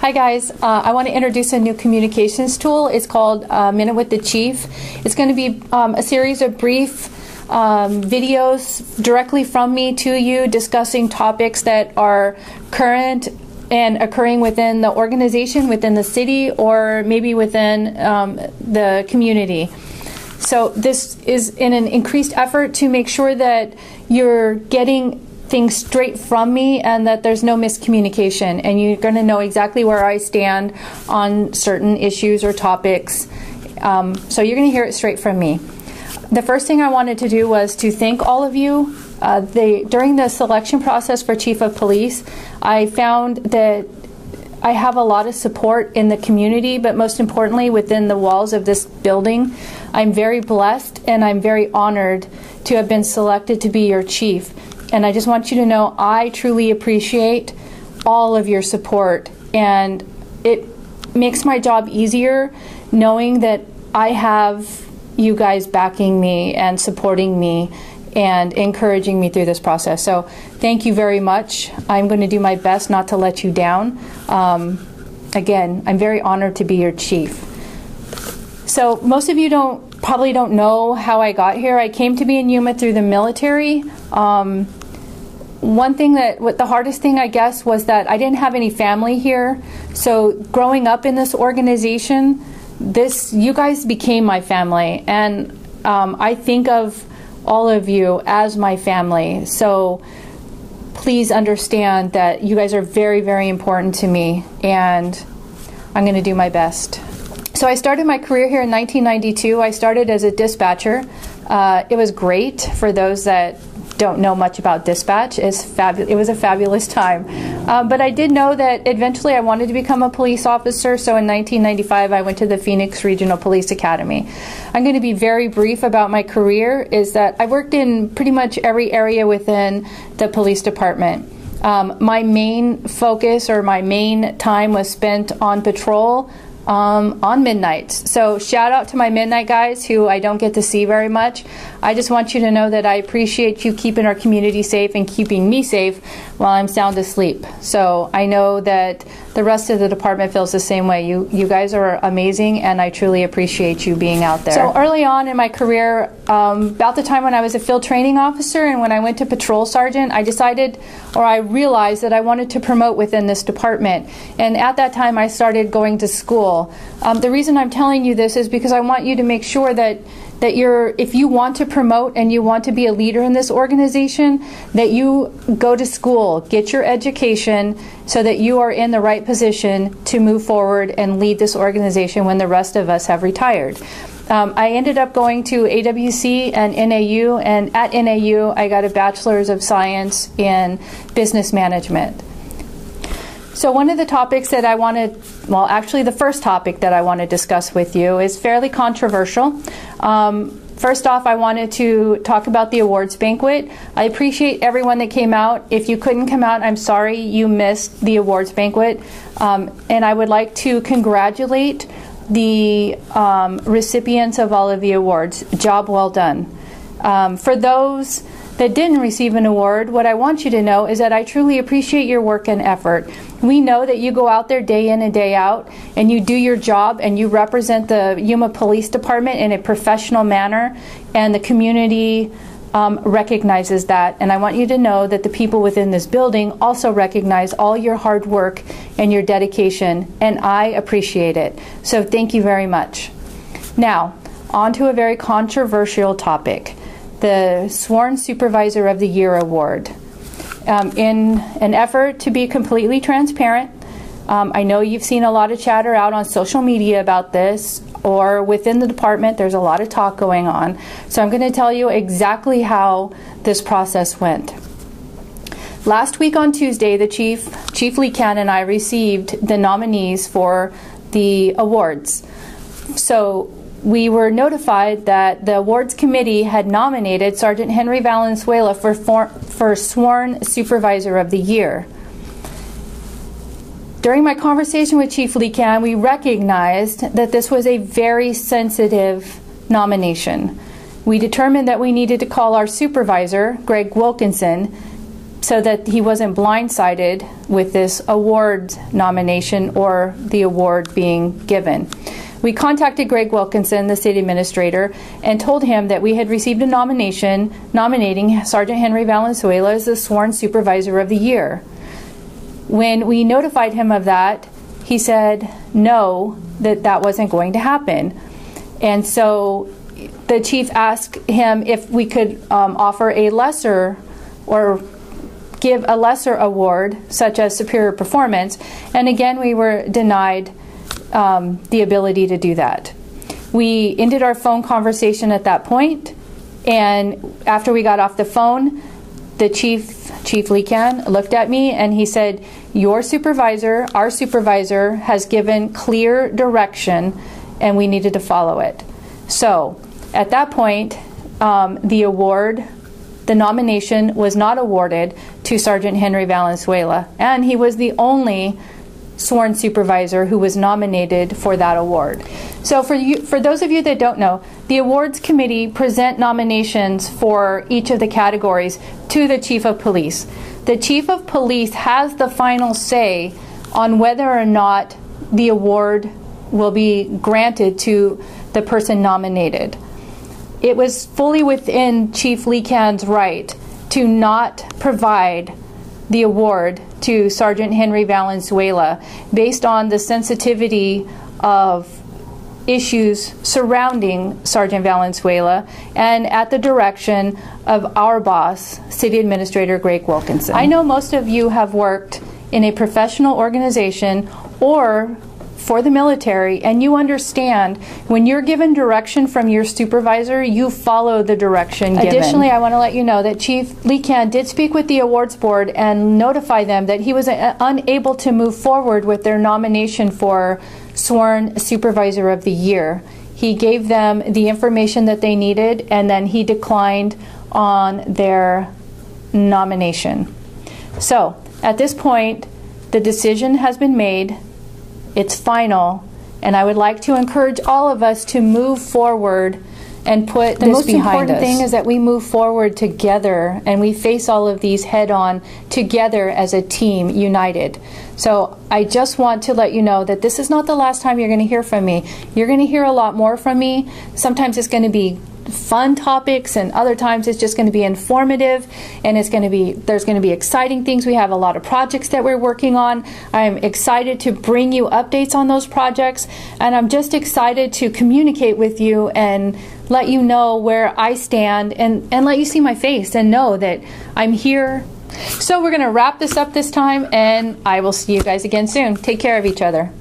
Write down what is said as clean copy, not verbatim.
Hi guys, I want to introduce a new communications tool. It's called Minute with the Chief. It's going to be a series of brief videos directly from me to you discussing topics that are current and occurring within the organization, within the city, or maybe within the community. So this is in an increased effort to make sure that you're getting things straight from me and that there's no miscommunication, and you're going to know exactly where I stand on certain issues or topics. So you're going to hear it straight from me. The first thing I wanted to do was to thank all of you. During the selection process for Chief of Police, I found that I have a lot of support in the community, but most importantly within the walls of this building. I'm very blessed and I'm very honored to have been selected to be your chief. And I just want you to know I truly appreciate all of your support, and it makes my job easier knowing that I have you guys backing me and supporting me and encouraging me through this process. So thank you very much. I'm going to do my best not to let you down. Again, I'm very honored to be your chief. So most of you probably don't know how I got here. I came to be in Yuma through the military. One thing the hardest thing I guess was that I didn't have any family here. So growing up in this organization, you guys became my family, and I think of all of you as my family. So please understand that you guys are very, very important to me, and I'm going to do my best. So I started my career here in 1992. I started as a dispatcher. It was great. For those that don't know much about dispatch, it was a fabulous time. But I did know that eventually I wanted to become a police officer, so in 1995 I went to the Phoenix Regional Police Academy. I'm going to be very brief about my career, is that I worked in pretty much every area within the police department. My main focus, or my main time, was spent on patrol on midnights. So shout out to my midnight guys who I don't get to see very much. I just want you to know that I appreciate you keeping our community safe and keeping me safe while I'm sound asleep. So I know that the rest of the department feels the same way. You guys are amazing, and I truly appreciate you being out there. So early on in my career, about the time when I was a field training officer and when I went to patrol sergeant, I realized that I wanted to promote within this department. And at that time I started going to school. The reason I'm telling you this is because I want you to make sure that if you want to promote and you want to be a leader in this organization, that you go to school, get your education, so that you are in the right position to move forward and lead this organization when the rest of us have retired. I ended up going to AWC and NAU, and at NAU I got a Bachelor's of Science in Business Management. So one of the topics that I wanted, well, actually the first topic that I want to discuss with you is fairly controversial. First off, I wanted to talk about the awards banquet. I appreciate everyone that came out. If you couldn't come out, I'm sorry you missed the awards banquet. And I would like to congratulate the recipients of all of the awards. Job well done. For those that didn't receive an award, what I want you to know is that I truly appreciate your work and effort. We know that you go out there day in and day out and you do your job and you represent the Yuma Police Department in a professional manner, and the community recognizes that. And I want you to know that the people within this building also recognize all your hard work and your dedication, and I appreciate it. So thank you very much. Now, on to a very controversial topic. The Sworn Supervisor of the Year Award. In an effort to be completely transparent, I know you've seen a lot of chatter out on social media about this, or within the department there's a lot of talk going on. So I'm going to tell you exactly how this process went. Last week on Tuesday, the Chief Lee Can and I received the nominees for the awards. So we were notified that the awards committee had nominated Sergeant Henry Valenzuela for Sworn Supervisor of the Year. During my conversation with Chief Lee Can, we recognized that this was a very sensitive nomination. We determined that we needed to call our supervisor, Greg Wilkinson, so that he wasn't blindsided with this award nomination or the award being given. We contacted Greg Wilkinson, the city administrator, and told him that we had received a nomination nominating Sergeant Henry Valenzuela as the sworn supervisor of the year. When we notified him of that, he said no, that wasn't going to happen. And so the chief asked him if we could offer a lesser or give a lesser award, such as superior performance, and again we were denied the ability to do that. We ended our phone conversation at that point, and after we got off the phone, the Chief Lecan, looked at me and he said, your supervisor, our supervisor, has given clear direction and we needed to follow it. So at that point, the nomination was not awarded to Sergeant Henry Valenzuela, and he was the only sworn supervisor who was nominated for that award. So for those of you that don't know, the awards committee present nominations for each of the categories to the chief of police. The chief of police has the final say on whether or not the award will be granted to the person nominated. It was fully within Chief Lecan's right to not provide the award to Sergeant Henry Valenzuela based on the sensitivity of issues surrounding Sergeant Valenzuela and at the direction of our boss, City Administrator Greg Wilkinson. I know most of you have worked in a professional organization or for the military, and you understand when you're given direction from your supervisor, you follow the direction given. Additionally, I want to let you know that Chief Lecan did speak with the awards board and notify them that he was unable to move forward with their nomination for sworn supervisor of the year. He gave them the information that they needed, and then he declined on their nomination. So at this point, the decision has been made. It's final, and I would like to encourage all of us to move forward and put this behind us. The most important thing is that we move forward together and we face all of these head-on together as a team, united. So I just want to let you know that this is not the last time you're going to hear from me. You're going to hear a lot more from me. Sometimes it's going to be fun topics, and other times it's just going to be informative, and there's going to be exciting things. We have a lot of projects that we're working on. I'm excited to bring you updates on those projects, and I'm just excited to communicate with you and let you know where I stand and let you see my face and know that I'm here. So we're going to wrap this up this time, and I will see you guys again soon. Take care of each other.